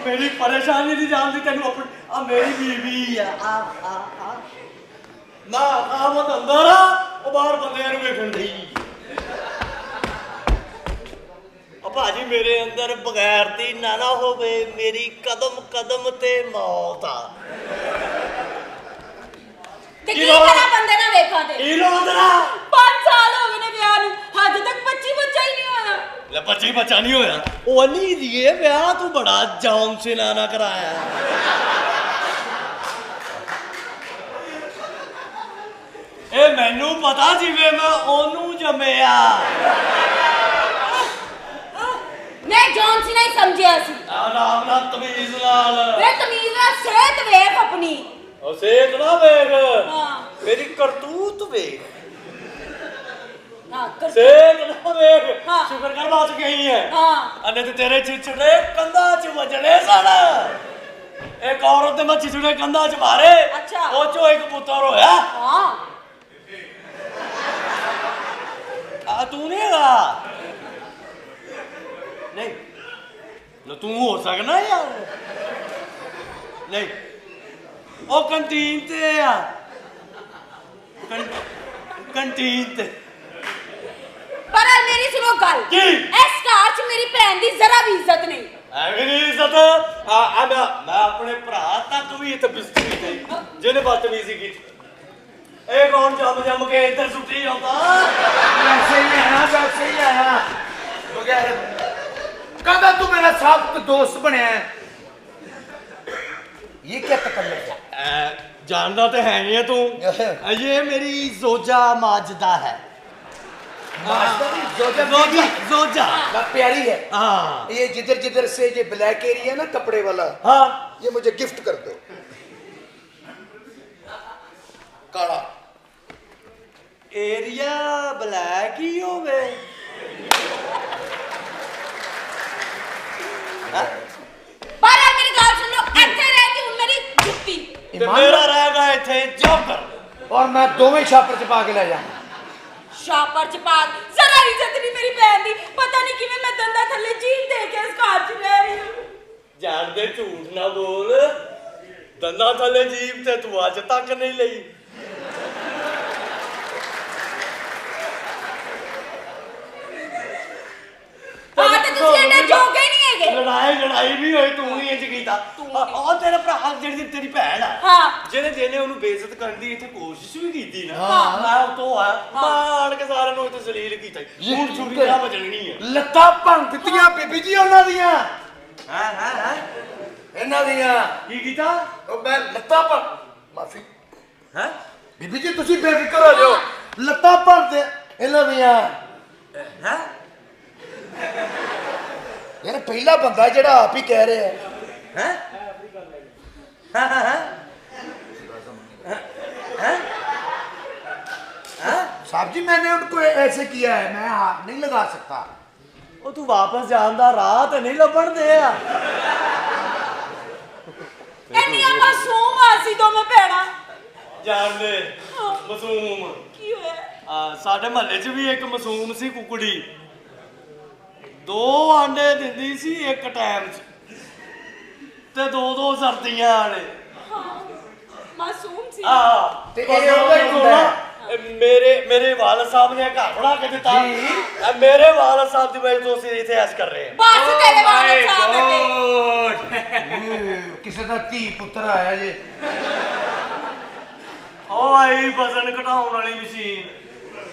मेरी परेशानी नहीं जानती तेन अपनी मेरी बीवी है ना मत अंदर आ बाहर बंदे वेखण दी भाजी मेरे अंदर बगैरती ना होवे मेरी कदम कदम ते मौत आ ਤੇ ਕੀ ਕਰਾਂ ਬੰਦੇ ਨਾਲ ਵੇਖਾਂ ਤੇ ਕੀ ਰੋਂਦਰਾ 5 ਸਾਲ ਹੋ ਗਏ ਨੇ ਵਿਆਹ ਨੂੰ ਹੱਦ ਤੱਕ 25 ਬੱਚਾ ਹੀ ਨਹੀਂ ਹੋਇਆ ਲੈ 25 ਬੱਚਾ ਨਹੀਂ ਹੋਇਆ ਉਹ ਨਹੀਂ ਦੀਏ ਵਿਆਹ ਤੂੰ ਬੜਾ ਜਾਮ ਸੇ ਨਾ ਕਰਾਇਆ ਇਹ ਮੈਨੂੰ ਪਤਾ ਜਿਵੇਂ ਮੈਂ ਉਹਨੂੰ ਜੰਮਿਆ ਨਹੀਂ ਜੌਨ ਸੀ ਨਹੀਂ ਸਮਝਿਆ ਸੀ ਆਰਾਮ ਨਾਲ ਤਮੀਜ਼ ਨਾਲ ਵੇ ਤਮੀਜ਼ ਨਾਲ ਸਿਹਤ ਵੇਖ ਆਪਣੀ ਉਹ ਸੇਤ ਨਾ ਵੇਖ ਹਾਂ ਮੇਰੀ ਕਰਤੂਤ ਵੇਖ ਹਾਂ ਕਰ ਸੇਤ ਨਾ ਵੇਖ ਹਾਂ। ਸ਼ੁਕਰ ਕਰ ਬਾਤ ਗਈ ਹੈ ਹਾਂ ਅਨੇ ਤੇ ਤੇਰੇ ਚਿਚੜੇ ਕੰਧਾਂ 'ਚ ਵਜਣੇ ਸਨ ਇੱਕ ਔਰਤ ਦੇ ਮੈਂ ਚਿਚੜੇ ਕੰਧਾਂ 'ਚ ਮਾਰੇ ਅੱਛਾ। ਉਹ ਚੋਂ ਇੱਕ ਪੁੱਤਰ ਹੋਇਆ ਹਾਂ ਆ ਤੂੰ ਨਹੀਂ ਹੈਗਾ ਨਹੀਂ ਲੋ ਤੂੰ ਹੋ ਸਕਣਾ ਯਾਰ ਨਹੀਂ ਉਹ ਕੰਟੀਨ ਤੇ ਆ ਕੰਟੀਨ ਤੇ ਪਰ ਮੇਰੀ ਸੁਣੋ ਗੱਲ ਕੀ? ਇਸ ਘਰ 'ਚ ਮੇਰੀ ਭੈਣ ਦੀ ਜ਼ਰਾ ਵੀ ਇੱਜ਼ਤ ਨਹੀਂ ਐਵੇਂ ਨਹੀਂ ਇੱਜ਼ਤ ਮੈਂ ਆਪਣੇ ਭਰਾ ਤੱਕ ਵੀ ਇੱਥੇ ਬਿਸਤਰੀ ਨਹੀਂ ਜਿਹਨੇ ਬਦਤਮੀਜ਼ੀ ਕੀਤੀ ਇਹ ਕੌਣ ਜੰਮ ਕੇ ਇੱਧਰ ਸੁੱਟੀ ਆਉਂਦਾ वैसे ही आया बगैर कहता तू मेरा साथ दोस्त बनया है ये क्या तकल्लुफ़ है जानता तो है नहीं है तू ये मेरी जोजा माजदा है जोजा प्यारी है हाँ ये जिधर जिधर से ये ब्लैक एरिया ना कपड़े वाला हाँ ये मुझे गिफ्ट कर दो काला एरिया ब्लैक ही हो गए ਪਰ ਮੇਰੀ ਗੱਲ ਸੁਣ ਲਓ ਇੱਥੇ ਰਹਿ ਕੇ ਹੁਣ ਮੇਰੀ ਜੁੱਤੀ मेरा रहेगा इथे जोकर और मैं दोवें छापर च पा के ले जाऊंगा ਸ਼ਾਪਰ 'ਚ ਪਾ ਜ਼ਰਾ ਇੱਜ਼ਤ ਨਹੀਂ ਮੇਰੀ ਭੈਣ ਦੀ ਪਤਾ ਨਹੀਂ ਕਿਵੇਂ ਮੈਂ ਦੰਦਾਂ ਥੱਲੇ ਜੀਭ ਦੇ ਕੇ ਇਸ ਘਰ 'ਚ ਰਹਿ ਰਹੀ ਹਾਂ जान दे झूठ ना बोल दंदा थले जीप ते तू अज तक नहीं लई ਹਾਂ ਤੇ ਤੁਸੀਂ ਇਹਨੇ ਜੋਗੇ ਨਹੀਂ ਹੈਗੇ ਲੜਾਈ ਵੀ ਹੋਈ ਤੂੰ ਹੀ ਇੰਜ ਕੀਤਾ ਉਹ ਤੇਰਾ ਭਰਾ ਜਿਹੜੀ ਤੇਰੀ ਭੈਣ ਆ ਹਾਂ ਜਿਹਨੇ ਉਹਨੂੰ ਬੇਇੱਜ਼ਤ ਕਰਨ ਦੀ ਇੱਥੇ ਕੋਸ਼ਿਸ਼ ਵੀ ਕੀਤੀ ਨਾ ਹਾਂ। ਮੈਂ ਉਹ ਤੋਂ ਆ ਮਾਰ ਕੇ ਸਾਰਿਆਂ ਨੂੰ ਇੱਥੇ ਜ਼ਲੀਲ ਕੀਤਾ ਹੁਣ ਛੁੱਟੀ ਨਾ ਵਜਣੀ ਆ ਲੱਤਾਂ ਭੰਨ ਦਿੱਤੀਆਂ ਬੀਬੀ ਜੀ ਉਹਨਾਂ ਦੀਆਂ ਹੈ ਇਹਨਾਂ ਦੀਆਂ ਕੀ ਕੀਤਾ ਉਹ ਮੈਂ ਲੱਤਾਂ ਭੰਨ ਮਾਫੀ ਹੈ ਬੀਬੀ ਜੀ ਤੁਸੀਂ ਬੇਫਿਕਰ ਹੋ ਜਾਓ ਲੱਤਾਂ ਭੰਨ ਦੇ ਇਹਨਾਂ ਦੀਆਂ ਹੈ ਯਾਰ ਪਹਿਲਾ ਬੰਦਾ ਜਿਹੜਾ ਆਪ ਹੀ ਕਹਿ ਰਿਹਾ ਹੈ साहब जी मैंने उनको ऐसे किया है मैं हाथ नहीं लगा सकता ਉਹ ਤੂੰ ਵਾਪਸ ਜਾਣ ਦਾ ਰਾਹ ਤੇ ਨਹੀਂ ਲੱਭਣ ਦੇ ਆ ਇੰਨੀਆਂ ਮਾਸੂਮ ਆ ਸੀ ਦੋਵੇਂ ਭੈਣਾਂ ਜਾਣ ਦੇ ਮਾਸੂਮ ਕੀ ਹੋਇਆ ਸਾਡੇ ਮਹੱਲੇ 'ਚ ਵੀ ਇੱਕ ਮਾਸੂਮ ਸੀ ਕੁਕੜੀ 2 ਆਂਡੇ ਦਿੰਦੀ ਸੀ ਇੱਕ ਟਾਈਮ 'ਚ ਤੇ 2 ਸਰਦੀਆਂ ਵਾਲੇ ਮਾਸੂਮ ਸੀ ਤੇ ਇਹ ਉਹਦਾ ਹੀ ਹੁੰਦਾ ਹੈ। ਮੇਰੇ ਵਾਲਦ ਸਾਹਿਬ ਨੇ ਘਰ ਬਣਾ ਕੇ ਦਿੱਤਾ ਮੇਰੇ ਵਾਲਦ ਸਾਹਿਬ ਦੀ ਵਜ੍ਹਾ ਤੋਂ ਅਸੀਂ ਇੱਥੇ ਐਸ਼ ਕਰ ਰਹੇ ਹਾਂ ਬਸ ਤੇਰੇ ਵਾਲੇ ਸਾਹਮਣੇ ਕਿਸੇ ਦਾ ਧੀ ਪੁੱਤਰ ਆਇਆ ਜੇ ਉਹ ਆਈ ਵਜ਼ਨ ਘਟਾਉਣ ਵਾਲੀ ਮਸ਼ੀਨ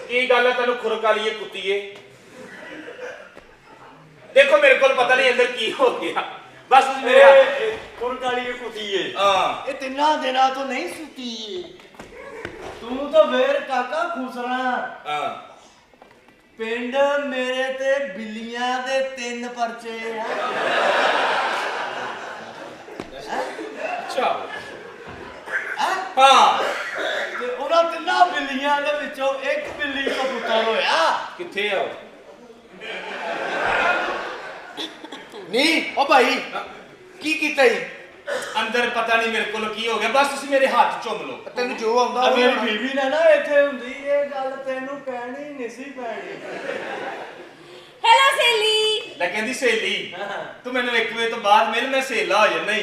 ਕੀ ਗੱਲ ਹੈ ਤੈਨੂੰ ਖੁਰਕ ਵਾਲੀ ਇਹ ਕੁੱਤੀਏ ਦੇਖੋ ਮੇਰੇ ਕੋਲ ਪਤਾ ਨਹੀਂ ਅੰਦਰ ਕੀ ਹੋ ਗਿਆ ਬਸ ਤੁਸੀਂ ਮੇਰੇ ਹੱਥ ਖੁਰਕ ਵਾਲੀ ਇਹ ਕੁੱਤੀਏ ਹਾਂ ਇਹ 3 ਦਿਨਾਂ ਤੋਂ ਨਹੀਂ ਸੁੱਤੀ ਤੂੰ ਤਾਂ ਫੇਰ ਕਾਕਾ ਖੁਸਰਾ ਹਾਂ ਪਿੰਡ ਮੇਰੇ ਤੇ ਬਿੱਲੀਆਂ ਦੇ 3 ਪਰਚੇ ਆ ਅੱਛਾ ਹਾਂ ਤੇ ਉਹਨਾਂ 3 ਬਿੱਲੀਆਂ ਦੇ ਵਿੱਚੋਂ ਇੱਕ ਬਿੱਲੀ ਦਾ ਪੁੱਤਰ ਹੋਇਆ ਕਿੱਥੇ ਆ ਉਹ? ਨਹੀਂ ਉਹ ਭਾਈ ਕੀ ਕੀਤਾ ਜੀ ਅੰਦਰ ਪਤਾ ਨਹੀਂ ਮੇਰੇ ਕੋਲ ਕੀ ਹੋ ਗਿਆ ਬਸ ਤੁਸੀਂ ਮੇਰੇ ਹੱਥ ਚੁੰਮ ਲਓ ਤੈਨੂੰ ਜੋ ਆਉਂਦਾ ਉਹ ਮੇਰੀ ਬੀਵੀ ਨੇ ਨਾ ਇੱਥੇ ਹੁੰਦੀ ਇਹ ਗੱਲ ਤੈਨੂੰ ਕਹਿਣੀ ਨਹੀਂ ਸੀ ਪੈਣੀ ਹੈਲੋ ਸੇਲੀ ਲੈ ਕਹਿੰਦੀ ਸਹੇਲੀ ਤੂੰ ਮੈਨੂੰ 1 ਵਜੇ ਤੋਂ ਬਾਅਦ ਮਿਲ, ਮੈਂ ਸਹੇਲਾ ਹੋ ਜਾਣਾ ਹੀ।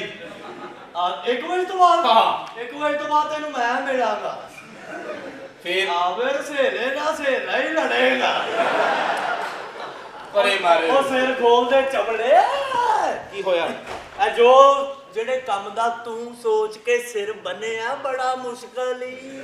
1 ਵਜੇ ਤੋਂ ਬਾਅਦ? ਹਾਂ। 1 ਵਜੇ ਤੋਂ ਬਾਅਦ ਤੈਨੂੰ ਮੈਂ ਮਿਲਾਂਗਾ। ਫੇਰ ਆਵਰ ਸਹੇਲੇ ਨਾ ਸਹੇਲਾ ਹੀ ਲੜੇਗਾ। ਪਰੇ ਮਾਰੇ। ਉਹ ਸਿਰ ਖੋਲ ਦੇ ਚਵਲੇ। ਕੀ ਹੋਇਆ? ਇਹ ਜੋ ਜਿਹੜੇ ਕੰਮ ਦਾ ਤੂੰ ਸੋਚ ਕੇ ਸਿਰ ਬੰਨਿਆ ਬੜਾ ਮੁਸ਼ਕਲ ਹੀ।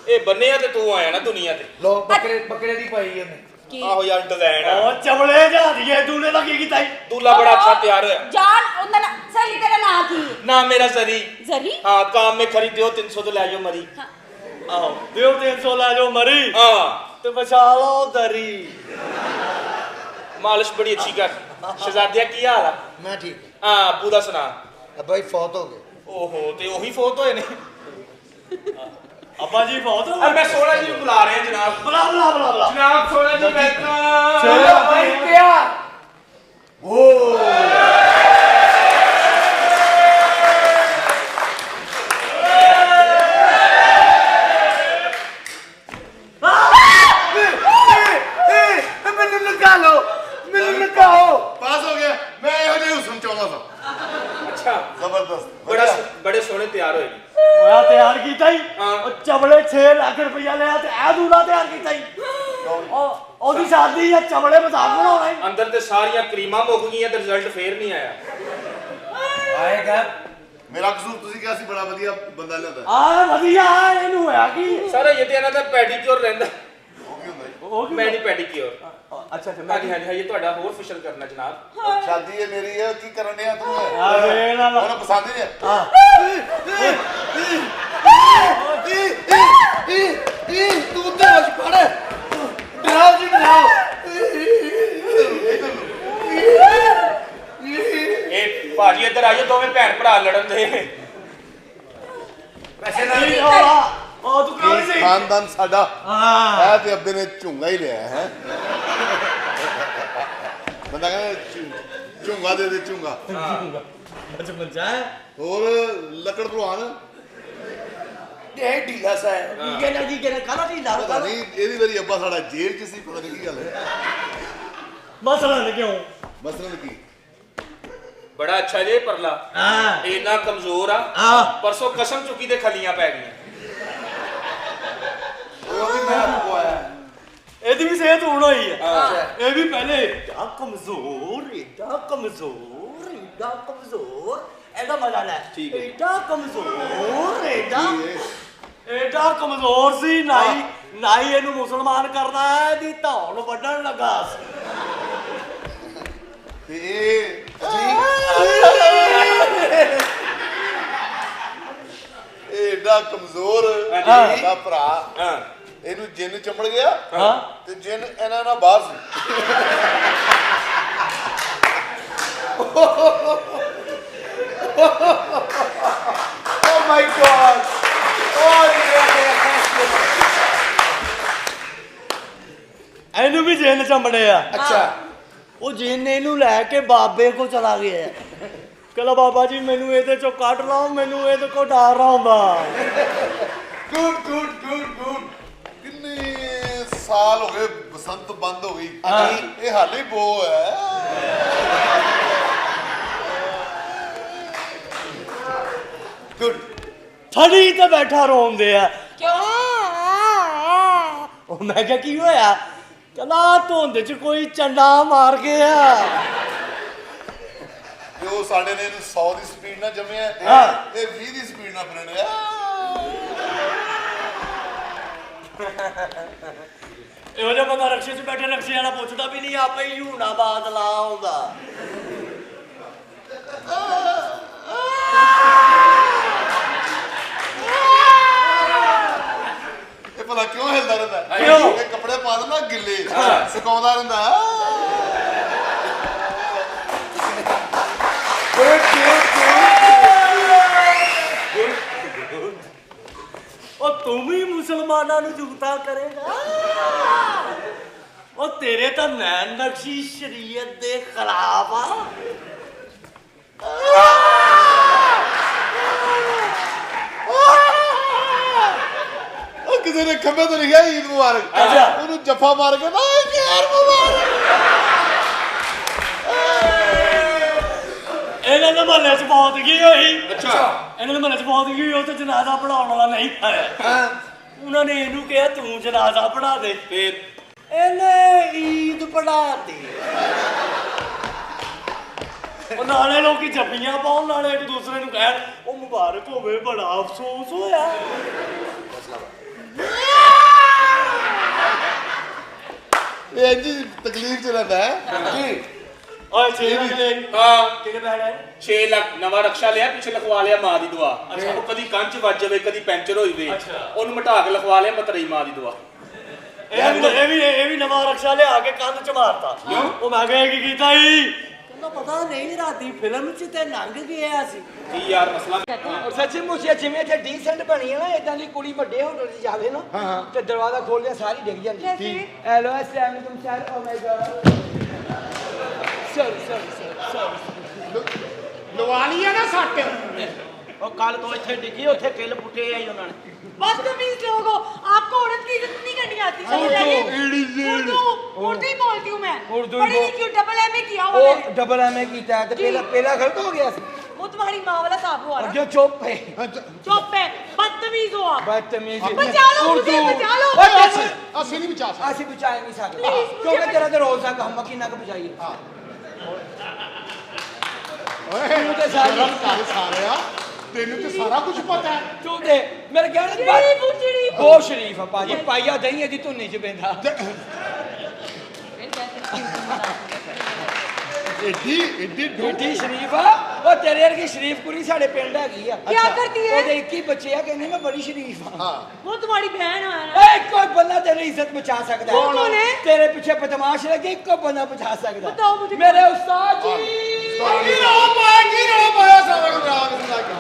ਇਹ ਬੰਨਿਆ ਤੇ ਤੂੰ ਆਇਆ ਨਾ ਦੁਨੀਆ ਤੇ। ਲੋ ਬੱਕਰੇ ਦੀ ਪਾਈ ਇਹਨੇ। ਕੀ ਆਹੋ ਯਾਰ ਡਿਜ਼ਾਈਨ ਆ। ਉਹ ਚਵਲੇ ਜਾਦੀਏ ਤੂਨੇ ਤਾਂ ਕੀ ਕੀਤਾ ਈ? दूल्हा बड़ा अच्छा तैयार होया। जान ਉਹਨਾਂ ਨਾਲ ਸਹੇਲੀ ਤੇਰਾ ਨਾਂ ਕੀ? ना मेरा जरी। ਜ਼ਰੀ? हाँ काम में खरीदो 300 तो ले जाओ मरी। ਆਹੋ ਦਿਓ 300 ਲੈ ਜਾਓ ਮਰੀ हाँ ਤੇ ਵਿਛਾ ਲਓ ਦਰੀ। मालिश बड़ी अच्छी कर। शहजादिया की हाल है? ਮੈਂ ਠੀਕ हाँ पूरा सुना। ਅੱਬਾ ਜੀ ਫੌਤ ਹੋ ਗਏ। ओहो ते ओही फोत होए ने। ਅੱਬਾ ਜੀ ਬਹੁਤ अब मैं सोना जी बुला रहे हैं जनाब। ਬਲਾ ਬਲਾ ਬਲਾ ਬਲਾ जनाब सोना जी चलो। ਭਾਈ ਪਿਆ ਮੈਨੂੰ ਲਗਾ ਲਓ ਮੈਨੂੰ ਲਗਾਓ। पास हो गया मैं ਇਹੋ ਜਿਹੀ ਹੁਸਨ ਚਾਹੁੰਦਾ ਸਾਂ अच्छा ਜ਼ਬਰਦਸਤ बड़े सोने तैयार होए। ਹੋਇਆ ਤਿਆਰ ਕੀਤਾ ਹੀ ਹਾਂ। ਉਹ ਚਵਲੇ 6 ਲੱਖ ਰੁਪਇਆ ਲਿਆ ਤੇ ਇਹ ਦੂਲਾ ਤਿਆਰ ਕੀਤਾ ਹੀ ਉਹਦੀ ਸ਼ਾਦੀ ਆ ਚਵਲੇ ਮਜ਼ਾਕ ਬਣਾਉਣਾ ਹੀ अंदर ते सारियां क्रीमां मुक गईयां ते रिजल्ट फेर नहीं आया। ਆਏਗਾ ਮੇਰਾ ਕਸੂਰ ਤੁਸੀਂ ਕਿਹਾ ਸੀ ਬੜਾ ਵਧੀਆ ਬੰਦਾ ਲਿਆਂਦਾ ਆ ਵਧੀਆ ਇਹਨੂੰ ਹੋਇਆ ਕੀ सारा ये ते ਇਹਨਾਂ ਦਾ ਪੈਡੀਕਿਉਰ ਰਹਿੰਦਾ। ਉਹ ਕੀ ਹੁੰਦਾ ਜੀ ਉਹ ਕੀ ਮੈਂ ਨਹੀਂ ਪੈਡੀਕਿਉਰ। ਅੱਛਾ ਅੱਛਾ ਹਾਂਜੀ ਹਾਂਜੀ ਇਹ ਤੁਹਾਡਾ ਹੋਰ ਫੈਸ਼ਨ ਕਰਨਾ ਜਨਾਬ। ਸ਼ਾਦੀ ਹੈ ਮੇਰੀ ਹੈ ਕੀ ਕਰਨ ਡਿਆ ਤੂੰ ਆ ਵੇ ਨਾ ਉਹਨੂੰ ਪਸੰਦ ਹੀ ਨਹੀਂ ਆ ਤੂੰ ਤੇ ਹੋਸ਼ ਫੜ ਡਰਾਓ ਜੀ ਡਰਾਓ। ਇਹ ਭਾਜੀ ਇੱਧਰ ਆਇਓ ਦੋਵੇਂ ਭੈਣ ਭਰਾ ਲੜਨ ਦੇ। ਵੈਸੇ ਨਾ ਕੀ ਹੋਇਆ ਉਹ ਤੂੰ ਕਿਉਂ ਨਹੀਂ ਸਹੀ ਖਾਨਦਾਨ ਸਾਡਾ ਹਾਂ ਹੈ ਤੇ ਅੱਬੇ ਨੇ ਝੁੰਗਾ ਹੀ ਲਿਆ ਹੈ ਬੰਦਾ ਕਹਿੰਦਾ ਝੁੰਗਾ ਦੇ ਦੇ ਝੁੰਗਾ ਬਚਪਨ ਚ ਹੈ ਹੋਰ ਲੱਕੜ ਭਲਵਾਨ ਇਹ ਢੀਲਾ ਸਾ ਹੈ। ਕੀ ਕਹਿੰਦਾ ਕੀ ਕਹਿੰਦਾ ਕਾਹਦਾ ਨਹੀਂ ਲਾ ਪਤਾ ਨਹੀਂ ਇਹਦੀ ਵਾਰੀ ਅੱਬਾ ਸਾਡਾ ਜੇਲ੍ਹ 'ਚ ਸੀ ਪਤਾ ਨਹੀਂ ਕੀ ਗੱਲ ਹੈ ਮਸਲਾ ਕਿਉਂ ਮਸਲਨ ਕੀ ਬੜਾ ਅੱਛਾ ਜੇ ਪਰਲਾ ਹਾਂ ਇੰਨਾ ਕਮਜ਼ੋਰ ਆ। ਹਾਂ ਪਰਸੋਂ ਕਸਮ ਚੁੱਕੀ ਦੇ ਖਲੀਆਂ ਪੈ ਗਈਆਂ। ਉਹ ਵੀ ਮੈਂ ਪਵਾਇਆ ਇਹਦੀ ਵੀ ਸਿਹਤ ਹੁਣ ਹੋਈ ਹੈ ਹਾਂ। ਇਹ ਵੀ ਪਹਿਲੇ ਏਡਾ ਕਮਜ਼ੋਰ ਇਹਦਾ ਮਜ਼ਾ ਲੈ ਠੀਕ ਹੈ। ਏਡਾ ਕਮਜ਼ੋਰ ਏਡਾ ਕਮਜ਼ੋਰ ਸੀ ਨਾਈ ਇਹਨੂੰ ਮੁਸਲਮਾਨ ਕਰਦਾ ਹੈ ਇਹਦੀ ਧੌਣ ਵੱਢਣ ਲੱਗਾ ਸੀ ਤੇ ਇਹ ਇਹ ਏਡਾ ਕਮਜ਼ੋਰ ਹਾਂਜੀ। ਦਾ ਭਰਾ ਹਾਂ ਇਹਨੂੰ ਜਿੰਨ ਚੰਬੜ ਗਿਆ ਹਾਂ ਤੇ ਜਿੰਨ ਇਹਨਾਂ ਨਾਲ ਬਾਹਰ ਸੀ ਓ ਮਾਈ ਗॉड ਇਹਨੂੰ ਵੀ ਜੇਲ੍ਹ ਚੰਬੜਿਆ ਅੱਛਾ ਉਹ ਜੇਲ੍ਹ ਨੇ ਇਹਨੂੰ ਲੈ ਕੇ ਬਾਬੇ ਕੋ ਚਲਾ ਗਿਆ ਕਹਿੰਦਾ ਬਾਬਾ ਜੀ ਮੈਨੂੰ ਇਹਦੇ ਚੋਂ ਕੱਢ ਲਾਓ ਮੈਨੂੰ ਇਹਦੇ ਕੋ ਡਰ ਆਉਂਦਾ ਗੁੱਡ ਕਿੰਨੇ ਸਾਲ ਹੋ ਗਏ ਬਸੰਤ ਬੰਦ ਹੋ ਗਈ ਇਹ ਹਾਲੇ ਬੋ ਹੈ ਗੁੱਡ ਥੜੀ ਤੇ ਬੈਠਾ ਰੋਂਦੇ ਆ ਕਿਉਂ? ਉਹ ਮੈਂ ਕਿਹਾ ਕੀ ਹੋਇਆ ਕਹਿੰਦਾ ਧੁੰਦ ਚ ਕੋਈ ਚੰਡਾ ਮਾਰ ਗਿਆ ਤੇ ਉਹ ਸਾਡੇ ਨੇ ਇਹਨੂੰ 100 ਦੀ ਸਪੀਡ ਨਾਲ ਜੰਮਿਆ ਹਾਂ। ਇਹ 20 ਦੀ ਸਪੀਡ ਨਾਲ ਬਣਿਆ ਇਹੋ ਜਿਹਾ ਬੰਦਾ ਰਕਸ਼ੇ 'ਚ ਬੈਠੇ ਰਕਸ਼ੇ ਵਾਲਾ ਪੁੱਛਦਾ ਵੀ ਨਹੀਂ ਆਪੇ ਹੀ ਹੂਣਾ ਬਾਦਲਾ ਆਉਂਦਾ ਇਹ ਭਲਾ ਕਿਉਂ ਹਿਲਦਾ ਰਹਿੰਦਾ ਕਿਉਂ? ਇਹ ਕੱਪੜੇ ਪਾ ਦਿੰਦਾ ਗਿੱਲੇ ਸੁਕਾਉਂਦਾ ਰਹਿੰਦਾ ਉਹ ਤੂੰ ਵੀ ਮੁਸਲਮਾਨਾਂ ਨੂੰ ਜੁਗਤਾ ਕਰੇਗਾ ਉਹ ਤੇਰੇ ਤਾਂ ਨੈਣ ਨਕਸ਼ੀ ਸ਼ਰੀਅਤ ਦੇ ਖਿਲਾਫ ਆ ਉਹ ਕਿਸੇ ਨੇ ਖੰਭੇ ਤੇ ਲਿਖਿਆ ਈਦ ਮੁਬਾਰਕ ਅੱਛਾ। ਉਹਨੂੰ ਜੱਫਾ ਮਾਰ ਕੇ ਨਾ ਯਾਰ ਮੁਬਾਰਕ ਮਹੱਲੇ 'ਚ ਮੌਤਗੀ ਹੋਈ। ਅੱਛਾ ਇਹਨਾਂ ਦੇ ਮਹੱਲੇ 'ਚ ਮੌਤਗੀ ਹੋਈ, ਉਹ ਤੇ ਜਨਾਜ਼ਾ ਪੜਾਉਣ ਵਾਲਾ ਨਹੀਂ ਆਇਆ। ਉਹਨਾਂ ਨੇ ਇਹਨੂੰ ਕਿਹਾ ਤੂੰ ਜਨਾਜ਼ਾ ਪੜਾ ਦੇ, ਫੇਰ ਇਹਨੇ ਈਦ ਪੜਾਤੀ। ਉਹ ਨਾਲੇ ਲੋਕੀ ਜੱਫੀਆਂ ਪਾਉਣ, ਨਾਲੇ ਇੱਕ ਦੂਸਰੇ ਨੂੰ ਕਹਿਣ ਉਹ ਮੁਬਾਰਕ ਹੋਵੇ, ਬੜਾ ਅਫਸੋਸ ਹੋਇਆ। ਇਹ ਜੀ ਤਕਲੀਫ ਚ ਰਹਿੰਦਾ ਹੈ ਜੀ ਓਏ ਛੇ ਲੈ ਹਾਂ ਕਿਹਨੇ ਬੈਠਾ 6 ਲੱਖ ਨਵਾਂ ਰਕਸ਼ਾ ਲਿਆ, ਪਿੱਛੇ ਲਿਖਵਾ ਲਿਆ ਮਾਂ ਦੀ ਦੁਆ। ਉਹ ਕਦੀ ਕੰਚ ਵੱਜ ਜਾਵੇ, ਕਦੀ ਪੈਂਚਰ ਹੋਈ ਵੇ, ਅੱਛਾ। ਉਹਨੂੰ ਮਟਾ ਕੇ ਲਿਖਵਾ ਲਿਆ ਮਤਰਈ ਮਾਂ ਦੀ ਦੁਆ। ਇਹ ਵੀ ਨਵਾਂ ਰਕਸ਼ਾ ਲਿਆ ਕੇ ਕੰਧ 'ਚ ਮਾਰਤਾ। ਉਹ ਮੈਂ ਕਿਹਾ ਕੀ ਕੀਤਾ ਸੀ? ਕਹਿੰਦਾ ਪਤਾ ਨਹੀਂ, ਰਾਤੀ ਫਿਲਮ 'ਚ ਤੇ ਲੰਘ ਗਿਆ ਸੀ। ਕੀ ਯਾਰ ਮਸਲਾ ਔਰ ਸੱਚੀ ਮੁੱਚੀ ਜਿਵੇਂ ਇੱਥੇ ਡੀਸੈਂਟ ਬਣੀ ਹੈ ਨਾ, ਇਦਾਂ ਦੀ ਕੁੜੀ ਵੱਡੇ ਹੋਟਲ 'ਚ ਜਾਵੇ ਨਾ ਤੇ ਦਰਵਾਜ਼ਾ ਖੋਲ੍ਹਦੇ ਸਾਰੀ ਡਿੱਗ ਜਾਂਦੀ। ਹੈਲੋ ਅਸਲਾਮ ਅਲੈਕੁਮ ਸਰ, ਓ ਮਾਈ ਗॉड ਸਰ ਲਵਾ ਲਿਆ ਨਾ ਸੱਟ ਉਹ ਕੱਲ ਤੋਂ ਇੱਥੇ ਡਿੱਗੀ, ਉੱਥੇ ਕਿੱਲ ਪੁੱਟੇ ਆਈ ਉਹਨਾਂ ਨੇ। बदतमीज लोग हो, आपको औरत की इज्जत नहीं करनी आती। समझ रहे? उर्दू ही बोलती हूँ मैं। उर्दू पढ़ी ही लिखी हूँ, डबल एमए किया हुआ ਉਹ मैंने। ਡਬਲ ਐਮਏ ਕੀਤਾ ਤੇ ਪਹਿਲਾ ਗਲਤ ਹੋ ਗਿਆ ਸੀ। वो तुम्हारी माँ वाला साहब हुआ ना। ਜੋ ਚੁੱਪ ਹੈ चुप है, बदतमीज हो आप। ਬਦਤਮੀਜ਼ बचा लो मुझे, बचा लो। ਅਸੀਂ ਨਹੀਂ ਬਚਾ ਸਕਦੇ ਅਸੀਂ ਬਚਾਏ ਨਹੀਂ ਸਕਦੇ Please, ਕਿਉਂਕਿ मुझे ਤੇਰਾ ਤੇ ਰੋਜ਼ ਦਾ ਕੰਮ ਕਿੰਨਾ ਕੁ ਬਚਾਈਏ। ਓਏ ਤੇ ਸਾਰੀ- ਸ਼ਰਮ ਕਰ ਸਾਰਿਆ, ਤੈਨੂੰ ਤੇ ਸਾਰਾ ਕੁਝ ਪਤਾ ਹੈ। ਤੂੰ ਦੇ ਮੇਰੇ ਕਹਿਣ ਦੀ शरीफ ਬਾਤ हूँ, शरीफ हूँ। ਬਹੁਤ ਸ਼ਰੀਫ ਆ ਭਾਜੀ, ਪਾਈਆ ਦਹੀਂ ਇਹਦੀ ਧੁੰਨੀ ਚ ਪੈਂਦਾ। ਏਡੀ ਬੇਟੀ ਸ਼ਰੀਫ ਆ, ਉਹ ਤੇਰੇ ਵਰਗੀ ਸ਼ਰੀਫ ਕੁੜੀ ਸਾਡੇ ਪਿੰਡ ਹੈਗੀ ਆ। क्या करती है? ਉਹਦੇ 21 ਬੱਚੇ ਆ, ਕਹਿੰਦੀ ਮੈਂ ਬੜੀ ਸ਼ਰੀਫ ਆ। ਹਾਂ वो तुम्हारी बहन है ना। ਏ ਕੋਈ ਬੰਦਾ ਤੇਰੀ ਇੱਜ਼ਤ ਬਚਾ ਸਕਦਾ ਕੌਣ? ਕੌਣ ਹੈ? ਤੇਰੇ ਪਿੱਛੇ ਬਦਮਾਸ਼ ਲੱਗੇ, ਇੱਕੋ ਬੰਦਾ ਬਚਾ ਸਕਦਾ। बताओ मुझे। ਮੇਰੇ ਉਸਤਾਦ ਜੀ। ਕੀ ਰੋ ਪਾਇਆ ਸਾਰਾ ਕੁਝ ਰਾਗ ਸੁਣਾ ਕੇ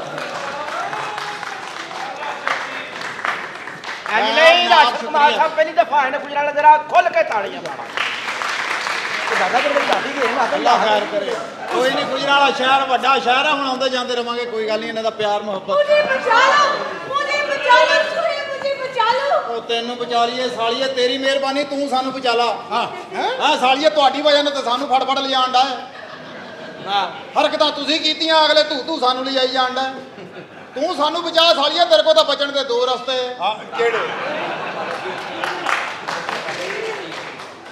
ਨਹੀਂ ਰਾਜ ਕੁਮਾਰ ਸਾਹਿਬ ਪਹਿਲੀ ਦਫਾ ਇਹਨੇ ਗੁਜਰਾਲਾ ਜਰਾ ਖੁੱਲ ਕੇ ਤਾੜੀਆਂ ਮਾਰਾ। ਦਾਦਾ ਕਿਹੜੇ ਦਾਦੀ ਗਏ ਨਾ ਅੱਲਾ ਖੈਰ ਕਰੇ। ਕੋਈ ਨਹੀਂ, ਗੁਜਰਾਲਾ ਸ਼ਹਿਰ ਵੱਡਾ ਸ਼ਹਿਰ ਆ, ਹੁਣ ਆਉਂਦੇ ਜਾਂਦੇ ਰਵਾਂਗੇ, ਕੋਈ ਗੱਲ ਨਹੀਂ, ਇਹਨਾਂ ਦਾ ਪਿਆਰ ਮੁਹੱਬਤ। मुझे बचा लो, मुझे बचा लो, सुनिए, मुझे बचा लो। ਉਹ ਤੈਨੂੰ ਬਚਾ ਲਈਏ ਸਾਲੀਏ, ਤੇਰੀ ਮਿਹਰਬਾਨੀ, ਤੂੰ ਸਾਨੂੰ ਬਚਾ ਲਾ। ਹਾਂ ਸਾਲੀਏ, ਤੁਹਾਡੀ ਵਜ੍ਹਾ ਨਾਲ ਤਾਂ ਸਾਨੂੰ ਫੜ ਫੜ ਲਿਜਾਣ ਦਾ ਹਾਂ ਹਰਕਤਾਂ ਤੁਸੀਂ ਕੀਤੀਆਂ, ਅਗਲੇ ਤੂੰ ਸਾਨੂੰ ਲਿਜਾਈ ਜਾਣ ਦਾ। ਤੂੰ ਸਾਨੂੰ ਬਚਾ ਸਾਲੀਏ, ਤੇਰੇ ਕੋਲ ਤਾਂ ਬਚਣ ਦੇ ਦੋ ਰਸਤੇ। ਹਾਂ ਕਿਹੜੇ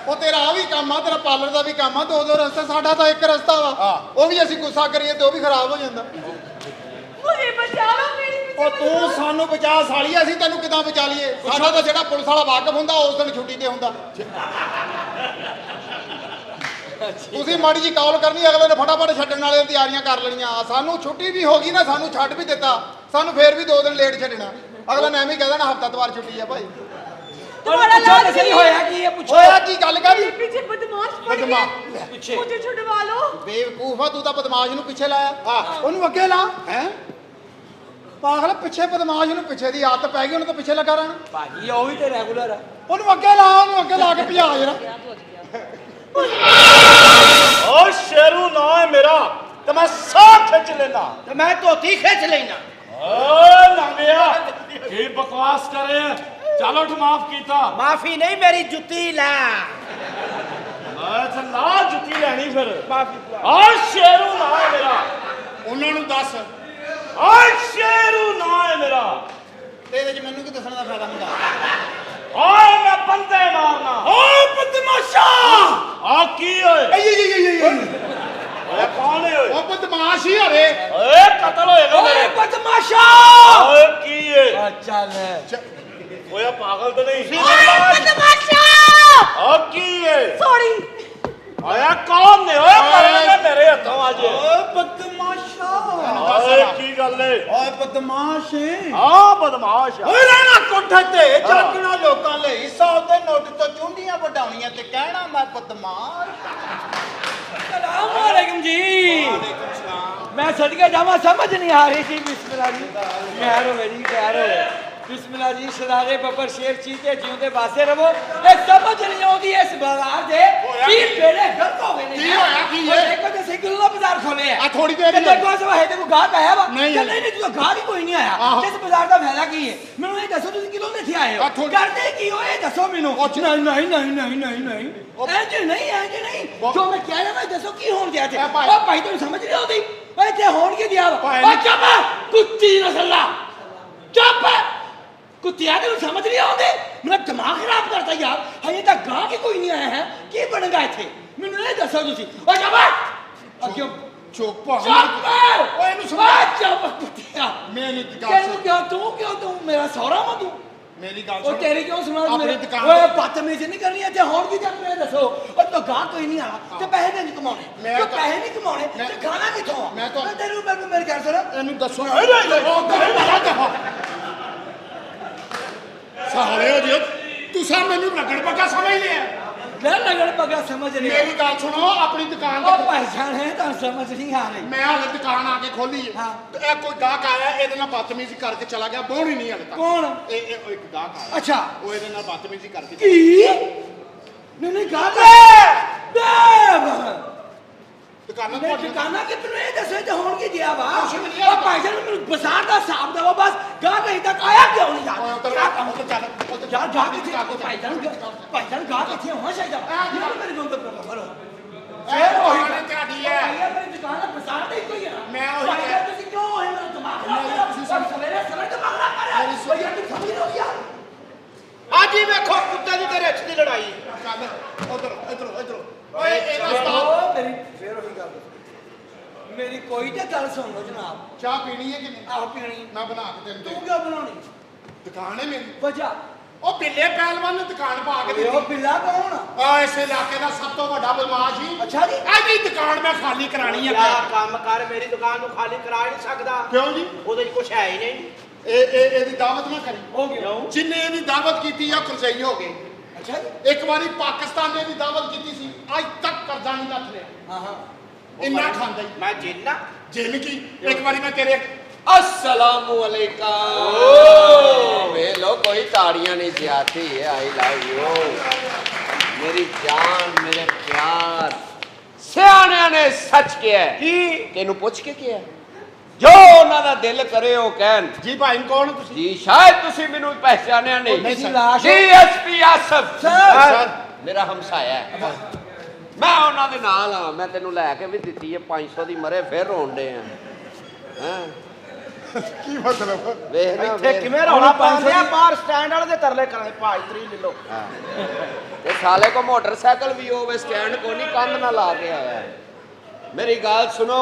ਉਹ ਤੇਰਾ ਆ ਵੀ ਕੰਮ ਆ, ਤੇਰਾ ਪਾਰਲਰ ਦਾ ਵੀ ਕੰਮ ਆ, ਦੋ ਦੋ ਰਸਤੇ, ਸਾਡਾ ਤਾਂ ਇੱਕ ਰਸਤਾ ਵਾ। ਉਹ ਵੀ ਅਸੀਂ ਗੁੱਸਾ ਕਰੀਏ ਤੇ ਉਹ ਵੀ ਖਰਾਬ ਹੋ ਜਾਂਦਾ। मुझे बचा लो, मेरी ਉਹ ਤੂੰ ਸਾਨੂੰ ਬਚਾ ਸਾਲੀਏ, ਅਸੀਂ ਤੈਨੂੰ ਕਿਦਾਂ ਬਚਾ ਲਈਏ? ਸਾਡਾ ਤਾਂ ਜਿਹੜਾ ਪੁਲਿਸ ਵਾਲਾ ਵਾਕਫ ਹੁੰਦਾ ਉਸ ਦਿਨ ਛੁੱਟੀ ਤੇ ਹੁੰਦਾ। ਤੁਸੀਂ ਮਾੜੀ ਜੀ ਕਾਲ ਕਰਨੀ, ਅਗਲੇ ਨੇ ਫਟਾਫਟ ਛੱਡਣ ਵਾਲੇ ਤਿਆਰੀਆਂ ਕਰ ਲੈਣੀਆਂ। ਸਾਨੂੰ ਛੁੱਟੀ ਵੀ ਹੋ ਗਈ ਨਾ, ਸਾਨੂੰ ਛੱਡ ਵੀ ਦਿੱਤਾ, ਸਾਨੂੰ ਫੇਰ ਵੀ 2 ਦਿਨ ਲੇਟ ਛੱਡਣਾ। ਅਗਲੇ ਨੇ ਐਵੇਂ ਹੀ ਕਹਿ ਦੇਣਾ ਹਫਤਾ ਦਵਾਰ ਛੁੱਟੀ ਆ ਭਾਈ। तुम्हारा लाल ਸਹੀ ਹੋਇਆ ਕੀ ਇਹ ਪੁੱਛੋ। ਹੋਇਆ ਕੀ ਗੱਲ ਕਾਦੀ? पीछे बदमाश पड़ गया। बदमाश। ਪਿੱਛੇ मुझे छुड़वा लो। ਬੇਵਕੂਫ ਆ ਤੂੰ, ਤਾਂ ਬਦਮਾਸ਼ ਨੂੰ ਪਿੱਛੇ ਲਾਇਆ। ਉਹਨੂੰ ਅੱਗੇ ਲਾ। ਹੈ ਪਾਗਲ, ਪਿੱਛੇ ਬਦਮਾਸ਼ ਨੂੰ ਪਿੱਛੇ ਦੀ ਆਦਤ ਪੈ ਗਈ, ਉਹਨੂੰ ਤਾਂ ਪਿੱਛੇ ਲੱਗਾ ਰਹਿਣਾ। ਭਾਜੀ ਉਹ ਵੀ ਤੇ ਰੈਗੂਲਰ ਆ। ਉਹਨੂੰ ਅੱਗੇ ਲਾ, ਉਹਨੂੰ ਅੱਗੇ ਲਾ ਕੇ ਭਜਾ ਜਰਾ। ਓ ਸ਼ੇਰੂ ਨਾ ਹੈ ਮੇਰਾ, ਤੇ ਮੈਂ ਸਾਹ ਖਿੱਚ ਲੈਣਾ। ਤੇ ਮੈਂ ਧੋਤੀ ਖਿੱਚ ਲੈਣਾ। ਓ ਲੰਗਿਆ, ਕੀ ਬਕਵਾਸ ਕਰੇ? ਚਲੋ ਤੂੰ ਮਾਫ ਕੀਤਾ। ਮਾਫੀ ਨਹੀਂ, ਮੇਰੀ ਜੁੱਤੀ ਲੈ। ਅੱਛਾ ਨਾ ਜੁੱਤੀ ਲੈਣੀ ਫਿਰ। ਮਾਫੀ ਓ ਸ਼ੇਰੂ ਨਾ ਹੈ ਮੇਰਾ, ਉਹਨਾਂ ਨੂੰ ਦੱਸ ਓ ਸ਼ੇਰੂ ਨਾ ਹੈ ਮੇਰਾ। ਤੇ ਇਹਦੇ ਚ ਮੈਨੂੰ ਕੀ ਦੱਸਣ ਦਾ ਫਾਇਦਾ ਹੁੰਦਾ? ਓਏ ਮੈਂ ਬੰਦੇ ਮਾਰਨਾ। ਓ ਬਦਮਾਸ਼ਾ, ਆ ਕੀ ਓਏ? ਓਏ ਕੌਣ ਹੈ ਓਏ? ਉਹ ਬਦਮਾਸ਼ ਹੀ ਹਰੇ। ਓਏ ਕਤਲ ਹੋਏਗਾ ਓਏ ਮੇਰੇ। ਬਦਮਾਸ਼ਾ। ਓਏ ਕੀ ਹੈ? ਆ ਚੱਲ ਓਏ ਪਾਗਲ ਤਾਂ ਨਹੀਂ? बदमाशा। ਆ ਕੀ ਹੈ? सॉरी। ਓਏ ਕੌਣ ਨੇ? ਓਏ ਮਰਨੇ ਮੇਰੇ ਹੱਥੋਂ ਅੱਜ। ਓਏ ਬਦਮਾਸ਼ਾ। ਓਏ ਕੀ ਗੱਲ ਹੈ? ਓਏ ਬਦਮਾਸ਼। ਆ ਬਦਮਾਸ਼ ਆ। ਓਏ ਰਹਿਣਾ ਕੋਠੇ ਤੇ ਜਾਗਣਾ ਲੋਕਾਂ ਲਈ 100 ਦੇ ਨੋਟ ਤੋਂ ਚੁੰਡੀਆਂ ਵਡਾਉਣੀਆਂ ਤੇ ਕਹਿਣਾ ਮੈਂ ਬਦਮਾਸ਼। ਸਲਾਮ ਵਾਲੇਕੁਮ ਜੀ। ਮੈਂ ਸਦਕੇ ਜਾਵਾਂ, ਸਮਝ ਨਹੀਂ ਆ ਰਹੀ ਸੀ। ਬਿਸਮਿਲ੍ਲਾ ਜੀ, ਖੈਰ ਹੋਵੇ ਜੀ, ਖੈਰ ਹੋਵੇ। ਬਿਸਮਿਲ੍ਲਾ ਜੀ, ਸ਼ਰਾਰੇ ਬੱਬਰ ਸ਼ੇਰ ਚੀਤੇ ਜਿਉਂਦੇ ਵਾਸੇ ਰਵੋ। ਇਹ ਸਮਝ ਨਹੀਂ ਆਉਂਦੀ ਇਸ ਬਾਜ਼ਾਰ ਦੇ ਕੀ ਬੇੜੇ ਗਲਤ ਹੋ ਗਏ ਨੇ। ਕੀ ਹੋਇਆ, ਕੀ ਹੈ? ਦੇਖੋ ਜੇ ਸਿਗਨਲ ਬਾਜ਼ਾਰ ਖੋਲੇ ਆ ਆ ਥੋੜੀ ਦੇਰ ਹੀ ਤੇ ਦੇਖੋ ਸਵਾ ਹੈ ਤੇ ਕੋਈ ਗਾਹਕ ਆਇਆ ਵਾ ਨਹੀਂ ਕਿ ਨਹੀਂ ਤੂੰ ਗਾਹਕ ਹੀ ਕੋਈ ਨਹੀਂ ਆਇਆ ਆਹੋ। ਇਸ ਬਾਜ਼ਾਰ ਦਾ ਫਾਇਦਾ ਕੀ ਹੈ ਮੈਨੂੰ ਇਹ ਦੱਸੋ ਤੁਸੀਂ ਕਿਲੋ ਇੱਥੇ ਆਏ ਆ ਹੋ ਥੋੜ੍ਹੀ- ਕਰਦੇ ਕੀ ਹੋ ਇਹ ਦੱਸੋ ਮੈਨੂੰ ਨਹੀਂ ਨਹੀਂ ਨਹੀਂ ਨਹੀਂ ਨਹੀਂ ਨਹੀਂ ਇੰਜ ਨਹੀਂ ਜੋ ਮੈਂ ਕਹਿ ਰਿਹਾ ਮੈਂ ਦੱਸੋ ਕੀ ਹੋਣ ਦਿਆ ਤੇ ਇਹ ਭਾਈ- ਉਹ ਭਾਈ ਤੁਹਾਨੂੰ ਸਮਝ ਨਹੀਂ ਆਉਂਦੀ ਓਏ ਇੱਥੇ ਹੋਣ ਕੀ ਦਿਆ ਵਾ ਭਾਈ- ਓ ਚੁੱਪ ਕੁੱਤੀ ਨਸਲ ਦਾ ਚੁੱਪ ਕੁੱਤਿਆਂ ਨੂੰ ਸਮਝ ਨਹੀਂ ਆਉਂਦੀ ਮੇਰਾ ਦਿਮਾਗ ਖਰਾਬ ਕਰਤਾ ਯਾਰ ਹਜੇ ਤੱਕ ਗਾਹਕ ਹੀ ਕੋਈ ਨਹੀਂ ਆਇਆ ਹੈ ਕੀ ਬਣੇਗਾ ਇੱਥੇ ਮੈਨੂੰ ਇਹ ਦੱਸੋ ਤੁਸੀਂ ਓ ਚੁੱਪ ਅੱਗੇ ਚੁੱਪ ਚੁੱਪ ਓਏ ਇਹਨੂੰ ਸਮਝਾ ਚੁੱਪ ਕੁੱਤਿਆ ਮੇਰੀ ਦੁਕਾਨ ਤੈਨੂੰ ਕਿਉਂ ਤੂੰ ਮੇਰਾ ਸਹੁਰਾ ਵਾ ਤੂੰ ਮੇਰੀ ਗੱਲ ਉਹ ਤੇਰੀ ਕਿਉਂ ਸੁਣਾ ਆਪਣੀ ਮੇਰੇ ਦੁਕਾਨ ਓਏ ਬਦਤਮੀਜ਼ੀ ਨਹੀਂ ਕਰਨੀ ਇੱਥੇ ਹੋਣ ਕੀ ਜਦ ਮੈਨੂੰ ਦੱਸੋ ਉਹ ਤਾਂ ਗਾਹਕ ਕੋਈ ਨਹੀਂ ਆਣਾ ਤੇ ਪੈਸੇ ਨਹੀਂ ਕਮਾਉਣੇ ਮੈਂ ਤੇ ਤਾਂ- ਪੈਸੇ ਨਹੀਂ ਕਮਾਉਣੇ ਤੇ ਮੈਂ- ਖਾਣਾ ਕਿੱਥੋਂ ਆ ਮੈਂ ਤਾਂ- ਤੇਰੇ ਉੱਪਰ ਮੇਰੇ ਘਰ ਸਰ ਇਹਨੂੰ ਦੱਸੋ ਸਾਲੇ ਹੋ ਜੀ ਤੁਸੀਂ ਮੈਨੂੰ ਰਗੜ ਪੱਕਾ ਸਮਝ ਲਿਆ ਲੈ ਲਗਣ ਪਗਾ ਸਮਝ ਨਹੀਂ ਮੇਰੀ ਗੱਲ ਸੁਣੋ ਆਪਣੀ ਦੁਕਾਨ ਉਹ ਤੇ ਪਛਾਣ ਹੈ ਤਾਂ ਸਮਝ ਨਹੀਂ ਆ ਰਹੀ ਮੈਂ ਹਾਲੇ ਦੁਕਾਨ ਆ ਕੇ ਖੋਲੀ ਹੈ ਹਾਂ। ਤੇ ਇਹ ਕੋਈ ਗਾਹਕ ਆਇਆ ਇਹਦੇ ਨਾਲ ਬਦਤਮੀਜ਼ੀ ਕਰਕੇ ਚਲਾ ਗਿਆ ਬੋਣ ਹੀ ਨਹੀਂ ਹਲੇ ਤੱਕ ਕੌਣ ਇਹ ਇੱਕ ਗਾਹਕ ਆਇਆ ਅੱਛਾ ਉਹ ਇਹਦੇ ਨਾਲ ਬਦਤਮੀਜ਼ੀ ਕਰਕੇ ਕੀ ਨਹੀਂ ਗਾਹਕ ਦੁਕਾਨਾਂ ਮੈਂ ਤੁਹਾਡੀਆਂ ਦੁਕਾਨਾਂ ਕਿਤਨੇ ਇਹ ਦੱਸੋ ਤੇ ਹੋਣ ਕੀ ਦਿਆ ਵਾ ਕੁਛ ਵੀ ਨਹੀਂ ਉਹ ਭਾਈ ਜਾਨ ਮੈਨੂੰ ਬਾਜ਼ਾਰ ਦਾ ਹਿਸਾਬ ਦੇਵੋ ਬਸ ਗਾਹਕ ਅਜੇ ਤੱਕ ਆਇਆ ਕਿਉਂ ਨਹੀਂ ਓਏ ਯਾਰ ਉੱਧਰ ਕਿਆ ਕੰਮ ਉੱਧਰ ਚੱਲ ਉੱਧਰ ਯਾਰ ਗਾਹਕ ਕਿੱਥੇ ਭਾਈ ਜਾਨ ਗਾਹਕ ਕਿੱਥੇ ਹੋਣਾ ਚਾਹੀਦਾ ਯਾਰ ਮੇਰੇ ਕੋਲ ਤਾਂ ਪ੍ਰੋਬਲਮ ਹੈ ਫੇਰ ਉਹੀ ਗੱਲ ਤੁਹਾਡੀ ਹੈ ਭਾਈ ਮੇਰੀ ਦੁਕਾਨ ਦਾ ਬਾਜ਼ਾਰ ਦਾ ਇੱਕੋ ਹੀ ਹੈ ਨਾ ਮੈਂ ਉਹੀ ਭਾਈ ਕਹਿ- ਜਾਨ ਤੁਸੀਂ ਕਿਉਂ ਹੋਏ ਮੇਰਾ ਦਿਮਾਗ ਖਰਾਬ ਤੁਸੀਂ ਕਰ ਸਵੇਰੇ ਸਵੇਰੇ ਦਿਮਾਗ ਨਾ ਕਰ ਓਏ ਯਾਰ ਤੂੰ ਸਮਝ ਲਓ ਯਾਰ ਅੱਜ ਹੀ ਵੇਖੋ ਕੁੱਤੇ ਦੀ ਤੇਰੇ ਅੱਛ ਦੀ ਲੜਾਈ ਚੱਲ ਉਧਰ ਇਧਰ ਓਏ ਇਹਦਾ ਸਟਾਪ ਉਹ ਮੇਰੀ ਫੇਰ ਉਹੀ ਗੱਲ ਮੇਰੀ ਕੋਈ ਤੇ ਗੱਲ ਸੁਣ ਲਓ ਜਨਾਬ ਚਾਹ ਪੀਣੀ ਹੈ ਕਿ ਨਹੀਂ ਆਹ ਪੀਣੀ ਮੈਂ ਬਣਾ ਕੇ ਤੈਨੂੰ ਤੂੰ ਦੇ ਕਿਉਂ ਬਣਾਉਣੀ ਦੁਕਾਨ ਹੈ ਮੇਰੀ ਵਜਾ ਉਹ ਬਿੱਲੇ ਪਹਿਲਵਾਨ ਨੇ ਦੁਕਾਨ ਪਾ ਕੇ ਉਹ ਦਿੱਤੀ ਬਿੱਲਾ ਕੌਣ ਆ ਆ ਇਸ ਇਲਾਕੇ ਦਾ ਸਭ ਤੋਂ ਵੱਡਾ ਬਦਮਾਸ਼ ਹੀ ਅੱਛਾ ਜੀ ਇਹਦੀ ਦੁਕਾਨ ਮੈਂ ਖਾਲੀ ਕਰਾਣੀ ਯਾਰ ਹੈ ਕੰਮ ਕਰ ਮੇਰੀ ਦੁਕਾਨ ਨੂੰ ਖਾਲੀ ਕਰਾ ਹੀ ਨਹੀਂ ਸਕਦਾ ਕਿਉਂ ਜੀ ਉਹਦੇ 'ਚ ਕੁਝ ਹੈ ਹੀ ਨਹੀਂ ਇਹਦੀ ਦਾਵਤ ਨਾ ਕਰੀ ਹੋ ਗਿਆ ਜਿੰਨੇ ਇਹਦੀ ਦਾਵਤ ਕੀਤੀ ਆ ਕਰਜ਼ਈ ਹੋ ਗਏ ਅੱਛਾ ਜੀ ਇੱਕ ਵਾਰੀ ਪਾਕਿਸਤਾਨ ਨੇ ਇਹਦੀ ਦਾਵਤ ਕੀਤੀ ਸੀ ਅੱਜ ਤੱਕ ਕਰਜ਼ਾ ਨਹੀਂ ਲੱਥ ਰਿਹਾ ਹਾਂ ਹਾਂ ਇੰਨਾ ਖਾਂਦਾ ਹੀ ਮੈਂ ਜਿੰਨਾ ਜਿੰਨ ਕੀ ਇੱਕ ਵਾਰੀ ਮੈਂ ਤੇਰੇ अस्सलामुअलैकुम वे लो कोई ताड़ियां नहीं जाती है आई लव यू मेरी जान मेरे प्यार सियाणिया ने सच किया है ਕੀ तेनू पूछ के किया जो उन्हां दा दिल करे ओ कहन ਜੀ ਭਾਈ ਕੌਣ ਤੁਸੀਂ जी शायद तुसी मैनू पहचानिया नहीं तुसी लाश हो। DSP Asaf sir. मेरा हमसाया है मैं उन्हां दे नाल हां मैं तेनू लै के भी दित्ती है 500 दी मरे फिर रोण दे हैं ਕੀ ਮਤਲਬ ਵੇਖ ਨਾ ਇੱਥੇ ਵੇਖ। ਕਿਵੇਂ ਰੌਲਾ ਪਾਉਂਦੇ ਆ ਬਾਹਰ ਸਟੈਂਡ ਵਾਲੇ ਦੇ ਤਰਲੇ ਕਰਾਂਗੇ ਭਾਈ 3 ਲੈ ਲਓ ਤੇ ਸਾਲੇ ਕੋ ਮੋਟਰਸਾਈਕਲ ਵੀ ਹੋਵੇ ਸਟੈਂਡ को नहीं कंध ना ला के आया है मेरी गाल सुनो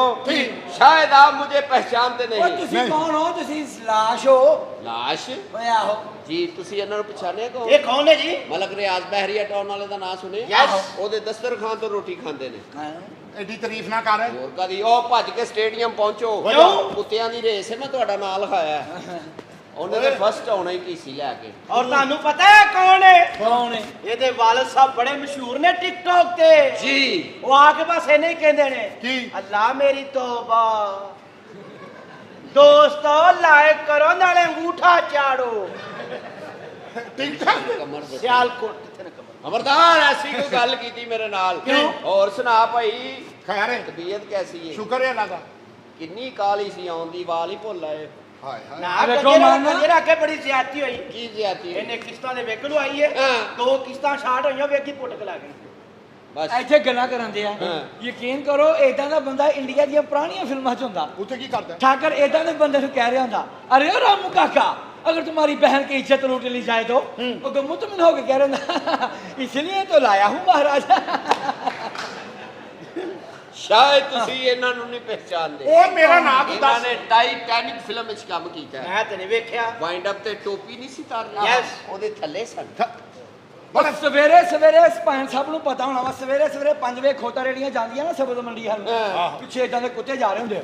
शायद आप मुझे पहचानते ਉਹ नहीं ਤੁਸੀਂ ਕੌਣ ਹੋ ਤੁਸੀਂ ਲਾਸ਼ ਹੋ लाश ਓਏ ਆਹੋ जी ਤੁਸੀਂ ਇਹਨਾਂ ਨੂੰ ਪਛਾਣਿਆ ਕੋ ਇਹ ਕੌਣ ਹੈ ਜੀ ਮਲਕ ਰਿਆਜ਼ ਬਹਿਰੀਆ ਟਾਊਨ ਵਾਲੇ ਦਾ ਨਾਂ ਸੁਣਿਆ Yes। ਉਹਦੇ ਦਸਤਰਖਾਨ ਤੋਂ ਰੋਟੀ ਖਾਂਦੇ ਨੇ ਐਡੀ ਤਾਰੀਫ ਨਾ ਕਰ ਹੋਰ ਕਦੀ ਉਹ ਭੱਜ ਕੇ ਸਟੇਡੀਅਮ ਪਹੁੰਚੋ ਕਿਉਂ? ਕੁੱਤਿਆਂ ਦੀ ਰੇਸ ਹੈ ਮੈਂ ਤੁਹਾਡਾ ਨਾਂ ਲਿਖਾਇਆ ਹੈ। ਉਹਨੇ ਤੇ ਫਸਟ ਆਉਣਾ ਹੀ ਕੀ ਸੀ ਲੈ ਕੇ ਔਰ ਤੁਹਾਨੂੰ ਪਤਾ ਹੈ ਕੌਣ ਹੈ ਕੌਣ ਹੈ ਇਹਦੇ ਵਾਲਦ ਸਾਹਿਬ ਬੜੇ ਮਸ਼ਹੂਰ ਨੇ ਟਿਕਟੌਕ ਤੇ ਜੀ ਉਹ ਆ ਕੇ ਬਸ ਇਹ ਨਹੀਂ ਕਹਿੰਦੇ ਨੇ ਕੀ? ਅੱਲਾ ਮੇਰੀ ਤੋਬਾ ਦੋਸਤੋ ਲਾਇਕ ਕਰੋ ਨਾਲੇ ਅੰਗੂਠਾ ਚਾੜੋ ਠੀਕ ਠਾਕ ਕਮਰ ਬਸ ਸਿਆਲਕੋਟ ਕਿੱਥੇ ਨਾ ਕਮਰ ਖਬਰਦਾਰ ਐਸੀ ਕੋਈ ਗੱਲ ਕੀਤੀ ਮੇਰੇ ਨਾਲ ਕਿਉਂ? ਹੋਰ ਸੁਣਾ ਭਾਈ ਖੈਰ ਹੈ ਤਬੀਅਤ ਕੈਸੀ ਹੈ ਸ਼ੁਕਰ ਹੈ ਅੱਲਾ ਦਾ ਕਿੰਨੀ ਕਾਲੀ ਸੀ ਆਉਣ ਦੀ ਵਾਲ ਹੀ ਭੁੱਲ ਆਏ ਹਾਏ ਹਾਏ ਨਾ ਵੇਖੋ ਕੰਜਰਾ ਮਾਨਾ। ਕੰਜਰਾ ਅੱਗੇ ਬੜੀ ਜ਼ਿਆਦਤੀ ਹੋਈ ਕੀ ਜ਼ਿਆਤੀ ਹੈ ਇਹਨੇ ਕਿਸ਼ਤਾਂ ਦੇ ਵੇਖ ਲਵਾਈ ਹੈ ਹਾਂ। 2 ਕਿਸ਼ਤਾਂ ਸ਼ਾਰਟ ਹੋਈਆਂ ਵੇਖੀ ਪੁੱਟ ਕੇ ਲਾ ਗਈ ਬਸ ਇੱਥੇ ਗੱਲਾਂ ਕਰਾਂਦੇ ਆ ਹਾਂ। ਯਕੀਨ ਕਰੋ ਏਦਾਂ ਦਾ ਬੰਦਾ ਇੰਡੀਆ ਦੀਆਂ ਪੁਰਾਣੀਆਂ ਫਿਲਮਾਂ 'ਚ ਹੁੰਦਾ ਉੱਥੇ ਕੀ ਕਰਦਾ ठाकर ਏਦਾਂ ਦੇ ਬੰਦੇ ਨੂੰ ਕਹਿ ਰਿਹਾ ਹੁੰਦਾ अरे ओ रामू काका अगर तुम्हारी बहन की इज्जत लूट ली जाए तो वो मुतमिन होकर कह रहे हैं इसलिए तो लाया हूँ महाराज ਸ਼ਾਇਦ ਤੁਸੀਂ ਇਹਨਾਂ ਨੂੰ ਨਹੀਂ ਪਹਿਚਾਨਦੇ ਉਹ ਮੇਰਾ ਨਾਂ ਤੂੰ ਇਹਨਾਂ ਦੱਸ ਨੇ ਟਾਈਟੈਨਿਕ ਫਿਲਮ ਵਿੱਚ ਕੰਮ ਕੀਤਾ ਹੈ ਮੈਂ ਤੇ ਨਹੀਂ ਵੇਖਿਆ ਵਾਈਂਡ ਅਪ ਤੇ ਟੋਪੀ ਨਹੀਂ ਸੀ ਤਾਰਨਾ Yes। ਉਹਦੇ ਥੱਲੇ ਸਨ बस सवेरे सवेरे पान साहब ਨੂੰ ਪਤਾ ਹੋਣਾ ਵਾ ਸਵੇਰੇ ਸਵੇਰੇ 5 ਵਜੇ ਖੋਤਾ ਰੇੜੀਆਂ ਜਾਂਦੀਆਂ ਨਾ ਸਬਜ਼ ਮੰਡੀ ਹਨ ਪਿੱਛੇ ਇਦਾਂ ਦੇ ਕੁੱਤੇ ਜਾ ਰਹੇ ਹੁੰਦੇ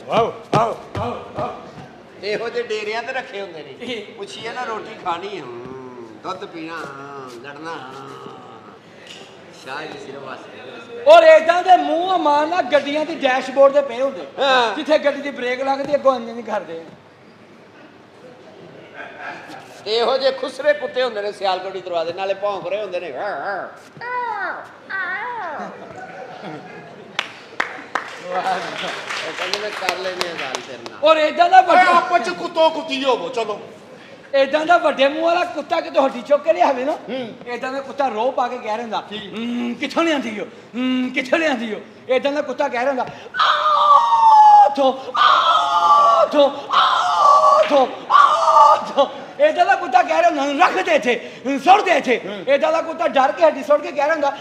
ਇਹੋ ਜਿਹੇ ਡੇਰਿਆਂ ਤੇ ਰੱਖੇ ਹੁੰਦੇ ਨੇ ਇਹ। ਪੁੱਛੀਏ ਨਾ ਰੋਟੀ ਖਾਣੀ ਹੈ ਦੁੱਧ ਪੀਣਾ ਲੜਨਾ ਸ਼ਾਇਦ ਸਿਰਫ ਵਾਸਤੇ ਔਰ ਇਦਾਂ ਦੇ ਮੂੰਹ ਮਾਰ ਨਾਲ ਗੱਡੀਆਂ ਦੀ ਡੈਸ਼ਬੋਰਡ ਤੇ ਪਏ ਹੁੰਦੇ ਹਾਂ। ਜਿੱਥੇ ਗੱਡੀ ਦੀ ਬ੍ਰੇਕ ਲੱਗਦੀ ਅੱਗੋਂ ਇੰਜ ਨਹੀਂ ਕਰਦੇ ਤੇ ਇਹੋ ਜਿਹੇ ਖੁਸਰੇ ਕੁੱਤੇ ਹੁੰਦੇ ਨੇ ਸਿਆਲਕੋਟੀ ਦਰਵਾਜ਼ੇ ਨਾਲੇ ਭੌਂਕ ਰਹੇ ਹੁੰਦੇ ਨੇ ਕਹਿੰਦੇ ਮੈਂ ਕਰ ਲੈਨੇ ਆ ਗੱਲ ਤੇਰੇ ਨਾਲ। ਔਰ ਇਦਾਂ ਦਾ ਓਏ ਵੱਡਾ ਆਪਸ ਚ ਕੁੱਤੋ ਕੁੱਤੀ ਹੋਵੋ ਚਲੋ। ਇਦਾਂ ਦਾ ਵੱਡੇ ਮੂੰਹ ਵਾਲਾ ਕੁੱਤਾ ਕਿਤੇ ਹੱਡੀ ਚੁੱਕ ਕੇ ਲਿਆਵੇ ਨਾ ਇਦਾਂ ਦਾ ਕੁੱਤਾ ਰੋਹ ਪਾ ਕੇ ਕਹਿ ਰਿਹਾ ਹੁੰਦਾ ਕਿੱਥੋਂ ਲਿਆਂਦੀ ਓ ਕਿੱਥੋਂ ਲਿਆਂਦੀ ਓ ਇਦਾਂ ਦਾ ਕੁੱਤਾ ਕਹਿ ਰਿਹਾ ਹੁੰਦਾ ਇਦਾਂ ਦਾ ਕੁੱਤਾ ਕਹਿ ਰਿਹਾ ਹੁੰਦਾ ਰੱਖ ਦੇ ਇੱਥੇ ਸੁੱਟ ਦੇ ਇੱਥੇ ਇਦਾਂ ਦਾ ਕੁੱਤਾ ਡਰ ਕੇ ਹੱਡੀ ਸੁੱਟ ਕੇ ਕਹਿ ਰਿਹਾ ਹੁੰਦਾ